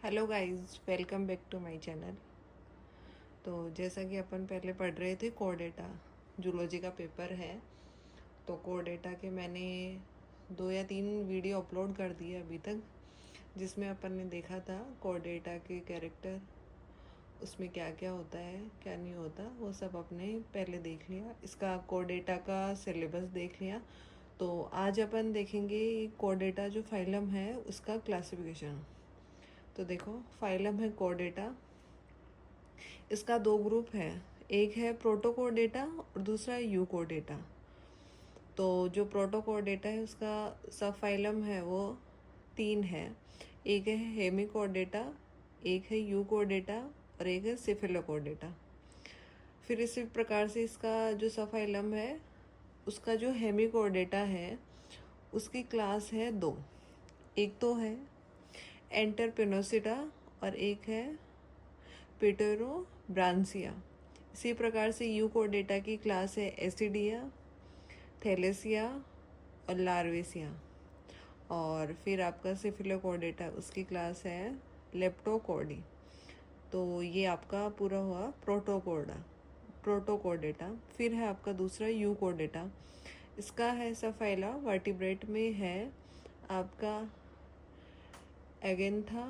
Hello guys, welcome back to my channel. तो जैसा कि अपन पहले पढ़ रहे थे कोडेटा, जूलॉजी का पेपर है। तो कोडेटा के मैंने 2 या 3 वीडियो अपलोड कर दिए अभी तक, जिसमें अपन ने देखा था कोडेटा के कैरेक्टर, उसमें क्या क्या होता है क्या नहीं होता, वो सब अपने पहले देख लिया। इसका कोडेटा का सिलेबस देख लिया। तो आज अपन देखेंगे कोडेटा जो फाइलम है उसका क्लासिफिकेशन। तो देखो, फाइलम है कोडेटा। इसका 2 ग्रुप है, एक है प्रोटोकोडेटा और दूसरा है यूकोडेटा। तो जो प्रोटोकोडेटा है उसका सब फाइलम है वो 3 है। एक है हेमिकोडेटा, एक है यूकोडेटा और एक है सिफिलोकोडेटा। फिर इसी प्रकार से इसका जो सब फाइलम है उसका जो हेमिकोडेटा है उसकी क्लास है 2। एक तो है एंटरपिनोसिटा और एक है पिटेरो ब्रांसिया। इसी प्रकार से यूकोडेटा की क्लास है एसिडिया, थैलेसिया और लार्वेसिया। और फिर आपका सिफिलोकोडेटा उसकी क्लास है लेप्टोकोडी। तो ये आपका पूरा हुआ प्रोटोकोडेटा। फिर है आपका दूसरा यूकोडेटा। इसका है सफाइला वर्टिब्रेट में है आपका एगेंथा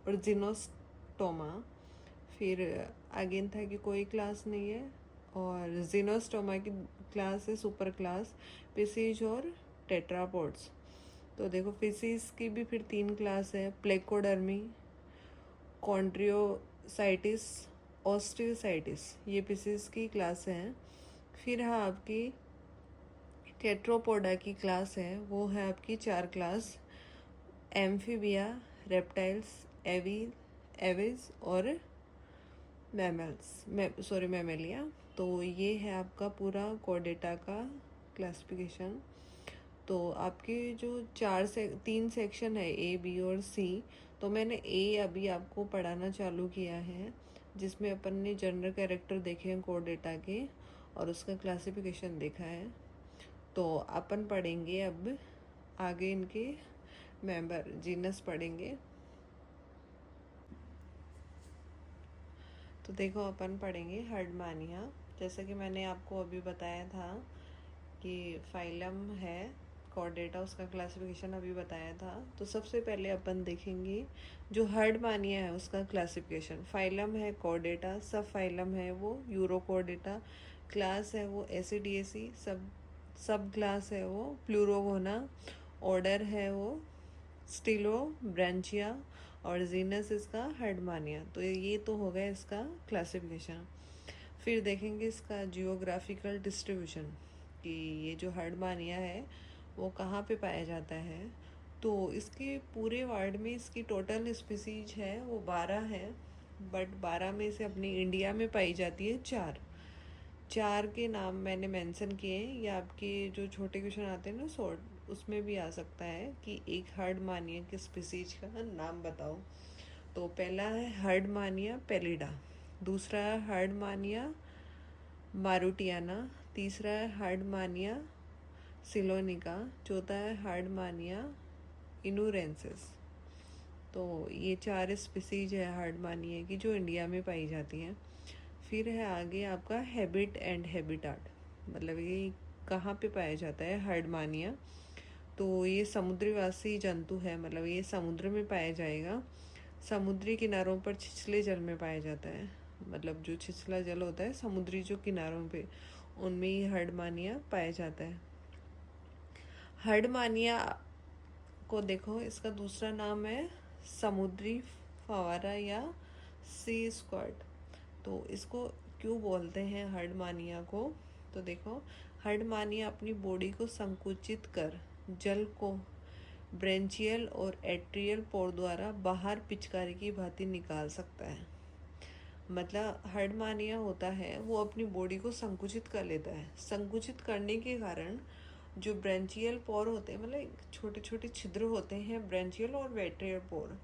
और जिनोस्टोमा। फिर एगेंथा की कोई क्लास नहीं है और जिनोस्टोमा की क्लास है सुपर क्लास पिसीज और टेट्रापोड्स। तो देखो, फिसीज की भी फिर 3 क्लास है, प्लेकोडर्मी, कॉन्ड्रियोसाइटिस, ऑस्टियोसाइटिस। ये पिसीज की क्लास है। फिर है आपकी टेट्रोपोडा की क्लास है, वो है आपकी 4 क्लास, एम्फीबिया, रेप्टाइल्स, एविज और मैमेलिया। तो ये है आपका पूरा कोडेटा का क्लासिफिकेशन। तो आपके जो 3 सेक्शन है, ए बी और सी। तो मैंने ए अभी आपको पढ़ाना चालू किया है, जिसमें अपन ने जनरल कैरेक्टर देखे हैं कोडेटा के और उसका क्लासिफिकेशन देखा है। तो अपन पढ़ेंगे अब आगे इनके मेंबर जीनस पढ़ेंगे। तो देखो, अपन पढ़ेंगे हर्डमानिया। जैसा कि मैंने आपको अभी बताया था कि फाइलम है कॉर्डेटा, उसका क्लासिफिकेशन अभी बताया था। तो सबसे पहले अपन देखेंगे जो हर्डमानिया है उसका क्लासिफिकेशन। फाइलम है कॉर्डेटा, सब फाइलम है वो यूरोकॉर्डेटा, क्लास है वो एसिडिएसी, सब क्लास है वो प्लूरोगोना, ऑर्डर है वो स्टिलो ब्रांचिया और जीनस इसका हर्डमानिया। तो ये तो हो गया इसका क्लासिफिकेशन। फिर देखेंगे इसका जियोग्राफिकल डिस्ट्रीब्यूशन कि ये जो हर्डमानिया है वो कहाँ पे पाया जाता है। तो इसके पूरे वर्ल्ड में इसकी टोटल स्पीसीज है वो 12 है, बट 12 में से अपनी इंडिया में पाई जाती है 4। 4 के नाम मैंने मेंशन किए हैं, या आपके जो छोटे क्वेश्चन आते हैं ना शॉर्ट, उसमें भी आ सकता है कि एक हर्डमानिया के स्पीसीज का नाम बताओ। तो पहला है हर्डमानिया पेलिडा, दूसरा है हर्डमानिया मारुटियाना, तीसरा है हर्डमानिया सिलोनिका, चौथा है हर्डमानिया इनुरेंसिस। तो ये 4 स्पीसीज है हर्डमानिया की जो इंडिया में पाई जाती हैं। फिर है आगे आपका हैबिट एंड हैबिटाट, मतलब ये कहाँ पे पाया जाता है हर्डमानिया। तो ये समुद्रीवासी जंतु है, मतलब ये समुद्र में पाया जाएगा। समुद्री किनारों पर छिछले जल में पाया जाता है, मतलब जो छिछला जल होता है समुद्री जो किनारों पे, उनमें ये हर्डमानिया पाया जाता है। हर्डमानिया को देखो, इसका दूसरा नाम है समुद्री फवारा या सी स्क्वाड। तो इसको क्यों बोलते हैं हर्डमानिया को? तो देखो, हर्डमानिया अपनी बॉडी को संकुचित कर जल को ब्रेंचियल और एट्रियल पोर द्वारा बाहर पिचकारी की भांति निकाल सकता है। मतलब हर्डमानिया होता है वो अपनी बॉडी को संकुचित कर लेता है। संकुचित करने के कारण जो ब्रेंचियल पोर होते हैं, मतलब छोटे छोटे छिद्र होते हैं ब्रेंचियल और वेट्रियल पोर,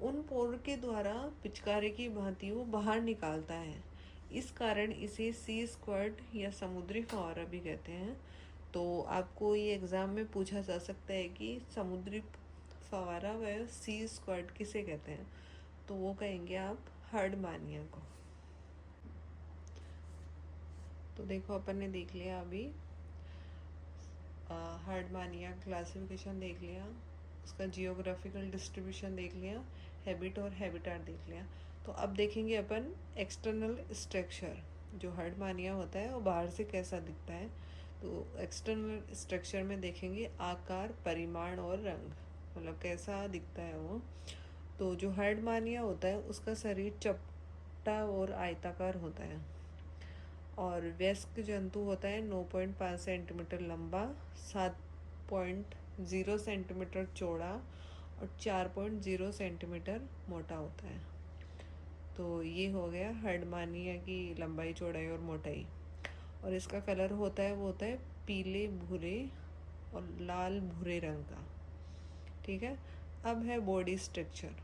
उन पोर के द्वारा पिचकारी की भांति वो बाहर निकालता है। इस कारण इसे सी स्क्वाड या समुद्री फव्वारा भी कहते हैं। तो आपको ये एग्ज़ाम में पूछा जा सकता है कि समुद्री फवारा व सी स्क्वाड किसे कहते हैं? तो वो कहेंगे आप हर्डमानिया को। तो देखो अपन ने देख लिया अभी हर्डमानिया क्लासिफिकेशन देख लिया, उसका जियोग्राफिकल डिस्ट्रीब्यूशन देख लिया, हैबिट और हैबिटाट देख लिया। तो अब देखेंगे अपन एक्सटर्नल स्ट्रक्चर। जो हर्डमानिया होता है वो बाहर से कैसा दिखता है, तो एक्सटर्नल स्ट्रक्चर में देखेंगे आकार, परिमाण और रंग, मतलब कैसा दिखता है वो। तो जो हर्डमानिया होता है उसका शरीर चपटा और आयताकार होता है, और वयस्क जंतु होता है 9.5 सेंटीमीटर लंबा, 7.0 सेंटीमीटर चौड़ा और 4.0 सेंटीमीटर मोटा होता है। तो ये हो गया हर्डमानिया की लंबाई, चौड़ाई और मोटाई। और इसका कलर होता है वो होता है पीले, भूरे और लाल भूरे रंग का। ठीक है। अब है बॉडी स्ट्रक्चर।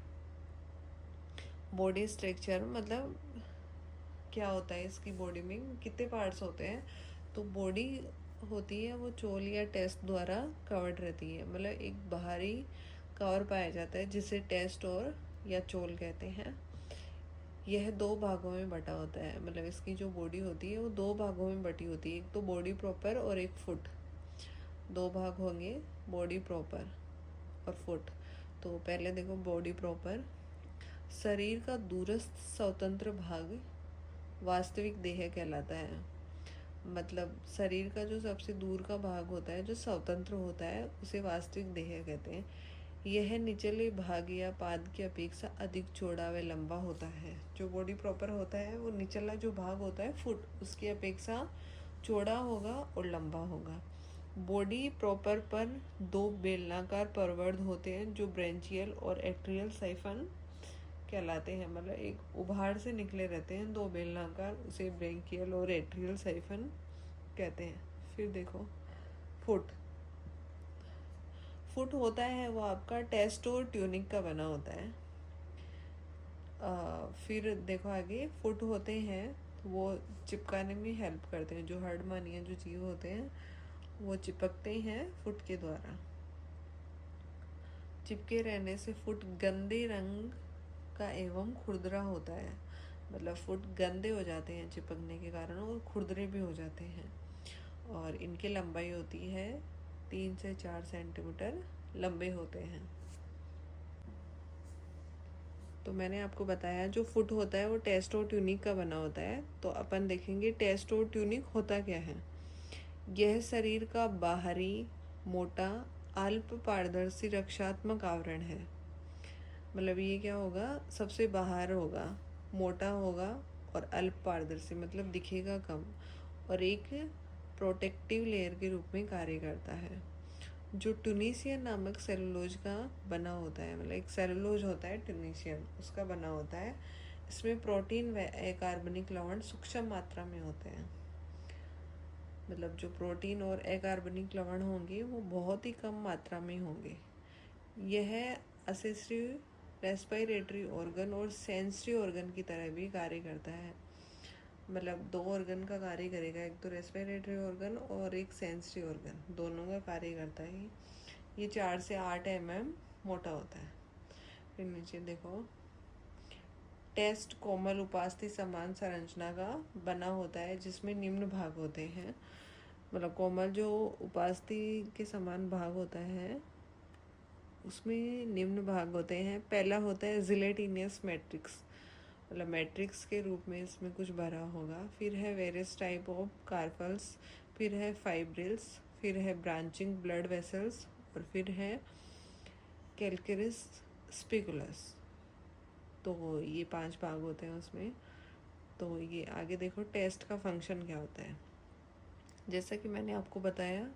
बॉडी स्ट्रक्चर मतलब क्या होता है, इसकी बॉडी में कितने पार्ट्स होते हैं? तो बॉडी होती है वो चोल या टेस्ट द्वारा कवर्ड रहती है, मतलब एक बाहरी कवर पाया जाता है जिसे टेस्ट और या चोल कहते हैं। यह दो भागों में बटा होता है, मतलब इसकी जो बॉडी होती है वो दो भागों में बटी होती है, एक तो बॉडी प्रॉपर और एक फुट। दो भाग होंगे, बॉडी प्रॉपर और फुट। तो पहले देखो बॉडी प्रॉपर। शरीर का दूरस्थ स्वतंत्र भाग वास्तविक देह कहलाता है। मतलब शरीर का जो सबसे दूर का भाग होता है, जो स्वतंत्र होता है, उसे वास्तविक देह कहते हैं। यह निचले भाग या पाद की अपेक्षा अधिक चौड़ा व लंबा होता है। जो बॉडी प्रॉपर होता है वो निचला जो भाग होता है फुट, उसकी अपेक्षा चौड़ा होगा और लंबा होगा। बॉडी प्रॉपर पर दो बेलनाकार परवर्ध होते हैं जो ब्रेंचियल और एट्रियल साइफन कहलाते हैं, मतलब एक उभार से निकले रहते हैं दो बेलनाकार, उसे ब्रेंकियल और एट्रियल साइफन कहते हैं। फिर देखो फुट। फुट होता है वो आपका टेस्ट और ट्यूनिक का बना होता है। फिर देखो आगे फुट होते हैं वो चिपकाने में हेल्प करते हैं। जो हर्डमानिया जो जीव होते हैं वो चिपकते हैं फुट के द्वारा। चिपके रहने से फुट गंदे रंग का एवं खुरदरा होता है, मतलब फुट गंदे हो जाते हैं चिपकने के कारण और खुरदरे भी हो जाते हैं। और इनकी लंबाई होती है 3 से 4 सेंटीमीटर लंबे होते हैं। तो मैंने आपको बताया जो फुट होता है वो टेस्ट और ट्यूनिक का बना होता है। तो अपन देखेंगे टेस्ट और ट्यूनिक होता क्या है। यह शरीर का बाहरी, मोटा, अल्प पारदर्शी रक्षात्मक आवरण है। मतलब ये क्या होगा, सबसे बाहर होगा, मोटा होगा और अल्प पारदर्शी मतलब दिखेगा कम, और एक प्रोटेक्टिव लेयर के रूप में कार्य करता है। जो ट्यूनीशियन नामक सेलुलोज का बना होता है, मतलब एक सेलुलोज होता है ट्यूनीशियन, उसका बना होता है। इसमें प्रोटीन व अकार्बनिक लवण सूक्ष्म मात्रा में होते हैं। मतलब जो प्रोटीन और अकार्बनिक लवण होंगे वो बहुत ही कम मात्रा में होंगे। यह असेसरी रेस्पिरेटरी ऑर्गन और सेंसरी ऑर्गन की तरह भी कार्य करता है। मतलब दो ऑर्गन का कार्य करेगा, एक तो रेस्पिरेटरी ऑर्गन और एक सेंसरी ऑर्गन, दोनों का कार्य करता है। ये 4 से 8 mm मोटा होता है। फिर नीचे देखो टेस्ट कोमल उपास्थि समान संरचना का बना होता है जिसमें निम्न भाग होते हैं। मतलब कोमल जो उपास्थि के समान भाग होता है उसमें निम्न भाग होते हैं। पहला होता है जिलेटिनियस मैट्रिक्स, मतलब मैट्रिक्स के रूप में इसमें कुछ भरा होगा। फिर है वेरियस टाइप ऑफ कार्पल्स, फिर है फाइब्रिल्स, फिर है ब्रांचिंग ब्लड वेसल्स, और फिर है कैलकेरिस स्पिकुलस। तो ये 5 भाग होते हैं उसमें। तो ये आगे देखो टेस्ट का फंक्शन क्या होता है। जैसा कि मैंने आपको बताया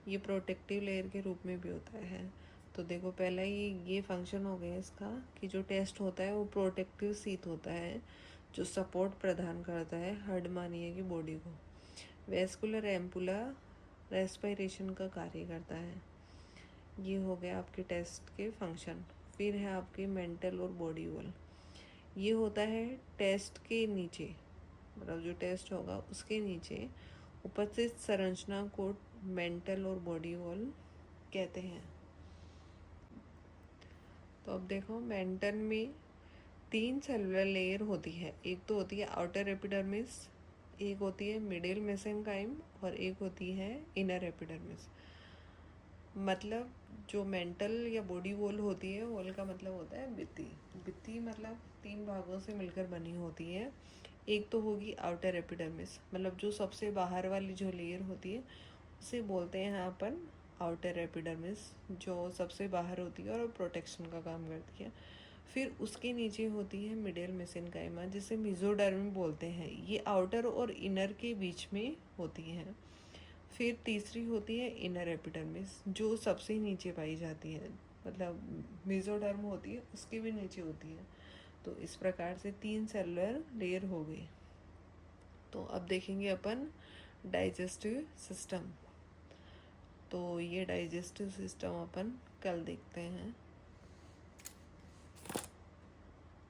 ये प्रोटेक्टिव लेयर के रूप में भी होता है। तो देखो पहला ये फंक्शन हो गया इसका कि जो टेस्ट होता है वो प्रोटेक्टिव शीथ होता है जो सपोर्ट प्रदान करता है हर्डमानिया की बॉडी को। वेस्कुलर एम्पुला रेस्पिरेशन का कार्य करता है। ये हो गया आपके टेस्ट के फंक्शन। फिर है आपकी मेंटल और बॉडी वॉल। ये होता है टेस्ट के नीचे, मतलब जो टेस्ट होगा उसके नीचे उपस्थित संरचना को मेंटल और बॉडी वॉल कहते हैं। तो अब देखो मेंटन में 3 सेलुलर लेयर होती है। एक तो होती है आउटर एपिडर्मिस, एक होती है मिडिल मेसेंकाइम और एक होती है इनर एपिडर्मिस। मतलब जो मेंटल या बॉडी वॉल होती है, वॉल का मतलब होता है भित्ति। भित्ति मतलब 3 भागों से मिलकर बनी होती है। एक तो होगी आउटर एपिडर्मिस, मतलब जो सबसे बाहर वाली जो लेयर होती है उसे बोलते हैं अपन आउटर एपिडर्मिस, जो सबसे बाहर होती है और प्रोटेक्शन का काम करती है। फिर उसके नीचे होती है मिडिल मेसेनकाइमा, जिसे मेसोडर्म बोलते हैं। ये आउटर और इनर के बीच में होती है। फिर तीसरी होती है इनर एपिडर्मिस, जो सबसे नीचे पाई जाती है, मतलब मेसोडर्म होती है उसके भी नीचे होती है। तो इस प्रकार से 3 सेलुलर लेयर हो गई। तो अब देखेंगे अपन डाइजेस्टिव सिस्टम। तो ये डाइजेस्टिव सिस्टम अपन कल देखते हैं।